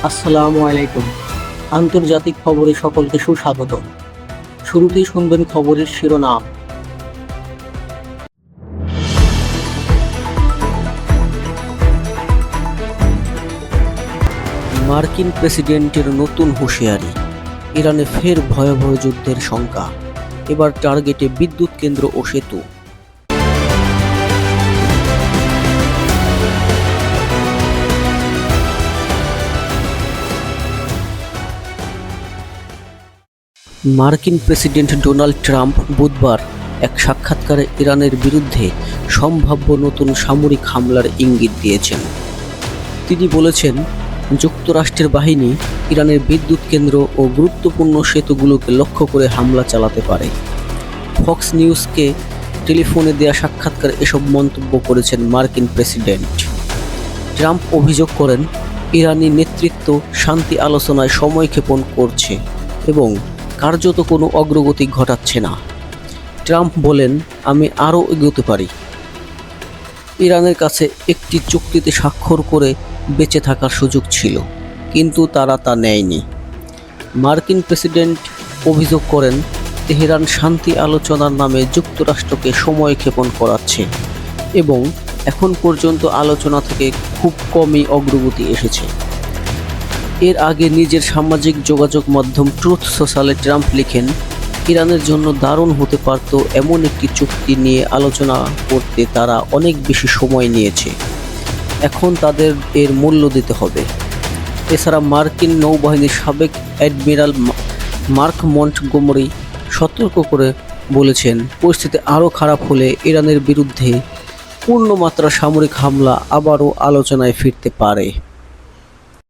আসসালামু আলাইকুম। আন্তর্জাতিক খবরে সকলকে সুস্বাগত। শুরুতেই শুনবেন খবরের শিরোনাম। মার্কিন প্রেসিডেন্টের নতুন হুঁশিয়ারি, ইরানে ফের ভয়াবহ যুদ্ধের শঙ্কা, এবার টার্গেটে বিদ্যুৎ কেন্দ্র ও সেতু। মার্কিন প্রেসিডেন্ট ডোনাল্ড ট্রাম্প বুধবার এক সাক্ষাৎকারে ইরানের বিরুদ্ধে সম্ভাব্য নতুন সামরিক হামলার ইঙ্গিত দিয়েছেন। তিনি বলেছেন, যুক্তরাষ্ট্রের বাহিনী ইরানের বিদ্যুৎ কেন্দ্র ও গুরুত্বপূর্ণ সেতুগুলোকে লক্ষ্য করে হামলা চালাতে পারে। ফক্স নিউজকে টেলিফোনে দেয়া সাক্ষাৎকারে এসব মন্তব্য করেছেন মার্কিন প্রেসিডেন্ট। ট্রাম্প অভিযোগ করেন, ইরানি নেতৃত্ব শান্তি আলোচনায় সময়ক্ষেপণ করছে এবং কার্যত কোনো অগ্রগতি ঘটাচ্ছে না। ট্রাম্প বলেন, আমি আরও এগোতে পারি। ইরানের কাছে একটি চুক্তিতে স্বাক্ষর করে বেঁচে থাকার সুযোগ ছিল, কিন্তু তারা তা নেয়নি। মার্কিন প্রেসিডেন্ট অভিযোগ করেন, তেহরান শান্তি আলোচনার নামে যুক্তরাষ্ট্রকে সময়ক্ষেপণ করাচ্ছে এবং এখন পর্যন্ত আলোচনা থেকে খুব কমই অগ্রগতি এসেছে। এর আগে নিজের সামাজিক যোগাযোগ মাধ্যম ট্রুথ সোশ্যালে ট্রাম্প লিখেন, ইরানের জন্য দারুণ হতে পারত এমন একটি চুক্তি নিয়ে আলোচনা করতে তারা অনেক বেশি সময় নিয়েছে, এখন তাদের এর মূল্য দিতে হবে। এছাড়া মার্কিন নৌবাহিনীর সাবেক অ্যাডমিরাল মার্ক মন্টগোমারি সতর্ক করে বলেছেন, পরিস্থিতি আরও খারাপ হলে ইরানের বিরুদ্ধে পূর্ণমাত্রা সামরিক হামলা আবারও আলোচনায় ফিরতে পারে।